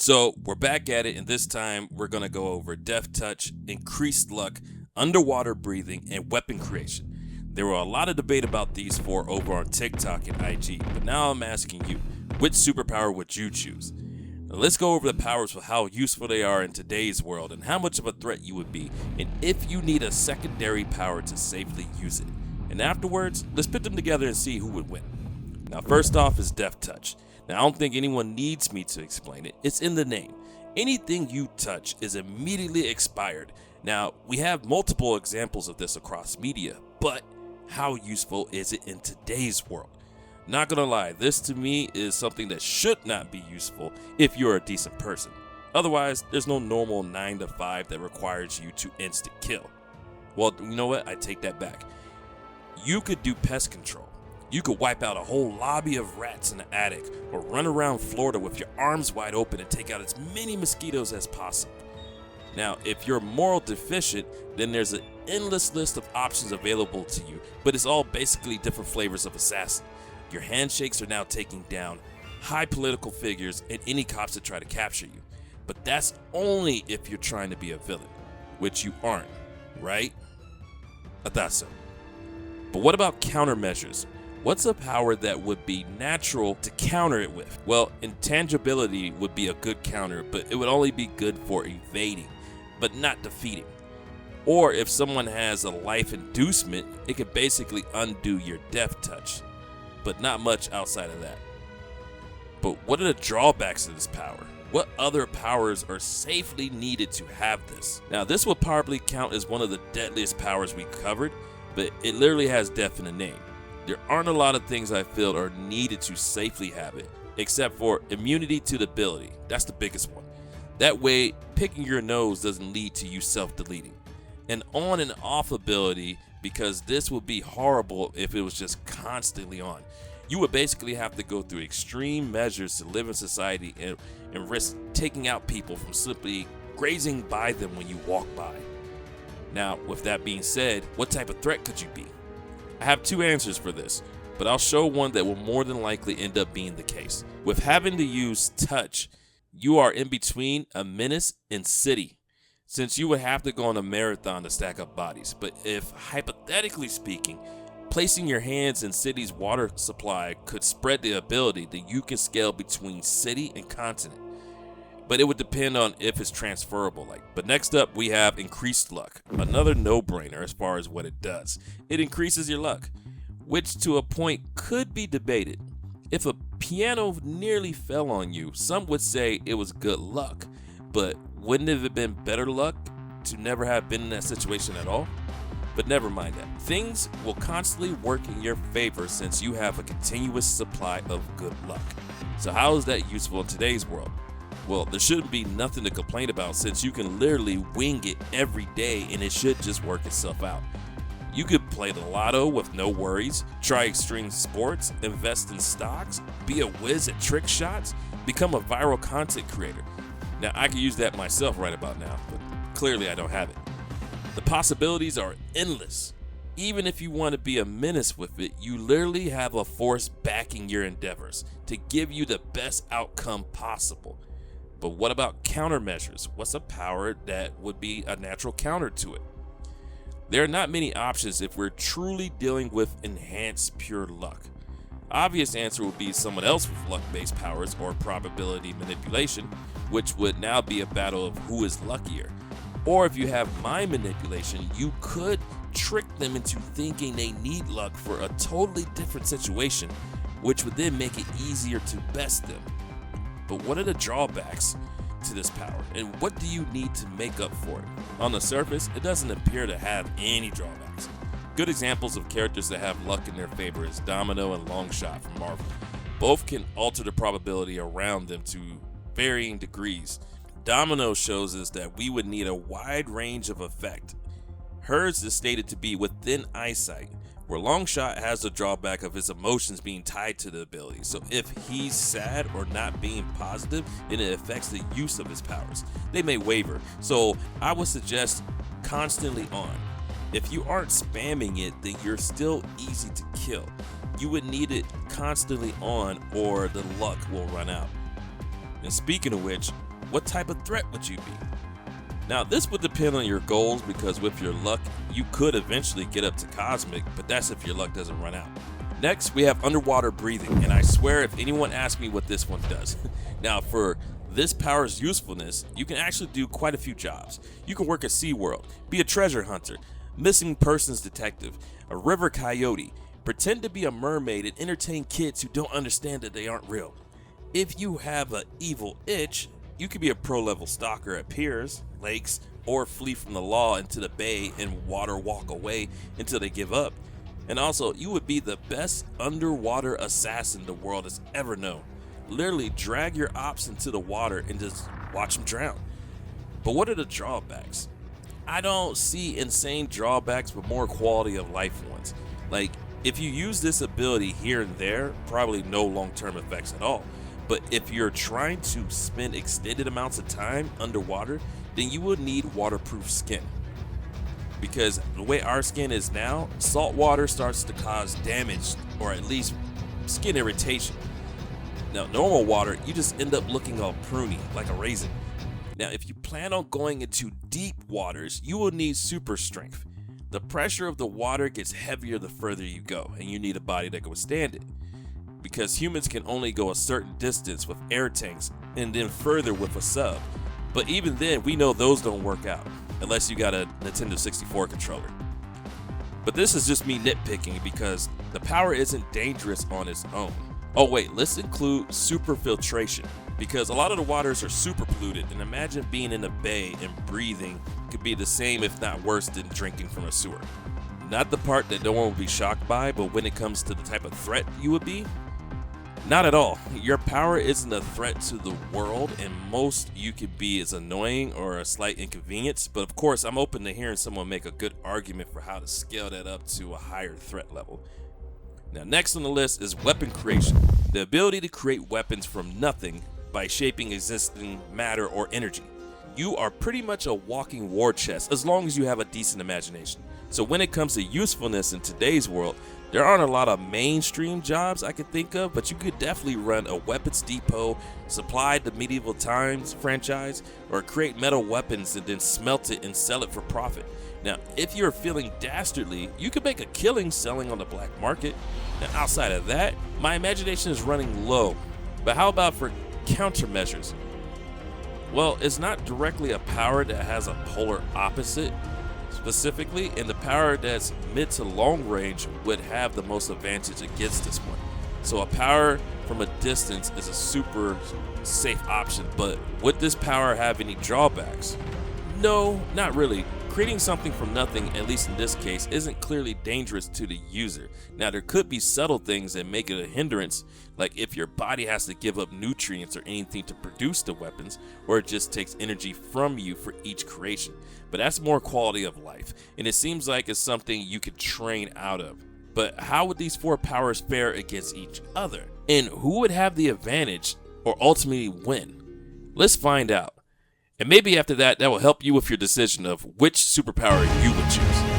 So we're back at it, and this time we're going to go over Death Touch, Increased Luck, Underwater Breathing, and Weapon Creation. There were a lot of debate about these four over on TikTok and IG, but now I'm asking you, which superpower would you choose? Now let's go over the powers for how useful they are in today's world and how much of a threat you would be, and if you need a secondary power to safely use it. And afterwards, let's put them together and see who would win. Now first off is Death Touch. Now, I don't think anyone needs me to explain it. It's in the name. Anything you touch is immediately expired. Now, we have multiple examples of this across media, but how useful is it in today's world? Not gonna lie, this to me is something that should not be useful if you're a decent person. Otherwise, there's no normal 9 to 5 that requires you to instant kill. Well, you know what? I take that back. You could do pest control. You could wipe out a whole lobby of rats in the attic, or run around Florida with your arms wide open and take out as many mosquitoes as possible. Now, if you're moral deficient, then there's an endless list of options available to you, but it's all basically different flavors of assassin. Your handshakes are now taking down high political figures and any cops that try to capture you. But that's only if you're trying to be a villain, which you aren't, right? I thought so. But what about countermeasures? What's a power that would be natural to counter it with? Well, intangibility would be a good counter, but it would only be good for evading, but not defeating. Or if someone has a life inducement, it could basically undo your Death Touch, but not much outside of that. But what are the drawbacks of this power? What other powers are safely needed to have this? Now, this would probably count as one of the deadliest powers we covered, but it literally has death in the name. There aren't a lot of things I feel are needed to safely have it, except for immunity to the ability. That's the biggest one. That way, picking your nose doesn't lead to you self-deleting. An on and off ability, because this would be horrible if it was just constantly on. You would basically have to go through extreme measures to live in society and risk taking out people from simply grazing by them when you walk by. Now, with that being said, what type of threat could you be? I have two answers for this, but I'll show one that will more than likely end up being the case. With having to use touch, you are in between a menace and city, since you would have to go on a marathon to stack up bodies. But if, hypothetically speaking, placing your hands in city's water supply could spread the ability that you can scale between city and continent. But it would depend on if it's transferable. But next up, we have Increased Luck, another no-brainer as far as what it does. It increases your luck, which to a point could be debated. If a piano nearly fell on you, some would say it was good luck, but wouldn't it have been better luck to never have been in that situation at all? But never mind that. Things will constantly work in your favor since you have a continuous supply of good luck. So how is that useful in today's world? Well, there shouldn't be nothing to complain about since you can literally wing it every day and it should just work itself out. You could play the lotto with no worries, try extreme sports, invest in stocks, be a whiz at trick shots, become a viral content creator. Now, I could use that myself right about now, but clearly I don't have it. The possibilities are endless. Even if you want to be a menace with it, you literally have a force backing your endeavors to give you the best outcome possible. But what about countermeasures? What's a power that would be a natural counter to it? There are not many options if we're truly dealing with enhanced pure luck. Obvious answer would be someone else with luck-based powers or probability manipulation, which would now be a battle of who is luckier. Or if you have mind manipulation, you could trick them into thinking they need luck for a totally different situation, which would then make it easier to best them. But what are the drawbacks to this power, and what do you need to make up for it? On the surface, it doesn't appear to have any drawbacks. Good examples of characters that have luck in their favor is Domino and Longshot from Marvel. Both can alter the probability around them to varying degrees. Domino shows us that we would need a wide range of effect. Hers is stated to be within eyesight, where Longshot has the drawback of his emotions being tied to the ability. So if he's sad or not being positive, then it affects the use of his powers. They may waver. So I would suggest constantly on. If you aren't spamming it, then you're still easy to kill. You would need it constantly on or the luck will run out. And speaking of which, what type of threat would you be? Now, this would depend on your goals because with your luck, you could eventually get up to cosmic, but that's if your luck doesn't run out. Next, we have underwater breathing, and I swear if anyone asks me what this one does. Now, for this power's usefulness, you can actually do quite a few jobs. You can work at SeaWorld, be a treasure hunter, missing persons detective, a river coyote, pretend to be a mermaid and entertain kids who don't understand that they aren't real. If you have an evil itch, you could be a pro-level stalker at piers, lakes, or flee from the law into the bay and water walk away until they give up. And also, you would be the best underwater assassin the world has ever known. Literally drag your ops into the water and just watch them drown. But what are the drawbacks? I don't see insane drawbacks, but more quality of life ones. Like, if you use this ability here and there, probably no long-term effects at all. But if you're trying to spend extended amounts of time underwater, then you would need waterproof skin. Because the way our skin is now, salt water starts to cause damage or at least skin irritation. Now, normal water, you just end up looking all pruny, like a raisin. Now, if you plan on going into deep waters, you will need super strength. The pressure of the water gets heavier the further you go, and you need a body that can withstand it. Because humans can only go a certain distance with air tanks and then further with a sub. But even then, we know those don't work out, unless you got a Nintendo 64 controller. But this is just me nitpicking because the power isn't dangerous on its own. Oh wait, let's include super filtration, because a lot of the waters are super polluted, and imagine being in a bay and breathing could be the same if not worse than drinking from a sewer. Not the part that no one would be shocked by, but when it comes to the type of threat you would be, not at all. Your power isn't a threat to the world, and most you could be is annoying or a slight inconvenience, but of course I'm open to hearing someone make a good argument for how to scale that up to a higher threat level. Now, next on the list is weapon creation, the ability to create weapons from nothing by shaping existing matter or energy. You are pretty much a walking war chest as long as you have a decent imagination. So when it comes to usefulness in today's world, there aren't a lot of mainstream jobs I could think of, but you could definitely run a weapons depot, supply the Medieval Times franchise, or create metal weapons and then smelt it and sell it for profit. Now, if you're feeling dastardly, you could make a killing selling on the black market. Now, outside of that, my imagination is running low. But how about for countermeasures? Well, it's not directly a power that has a polar opposite specifically, and the power that's mid to long range would have the most advantage against this one. So a power from a distance is a super safe option, but would this power have any drawbacks? No, not really. Creating something from nothing, at least in this case, isn't clearly dangerous to the user. Now, there could be subtle things that make it a hindrance, like if your body has to give up nutrients or anything to produce the weapons, or it just takes energy from you for each creation. But that's more quality of life, and it seems like it's something you could train out of. But how would these four powers fare against each other? And who would have the advantage or ultimately win? Let's find out. And maybe after that, that will help you with your decision of which superpower you would choose.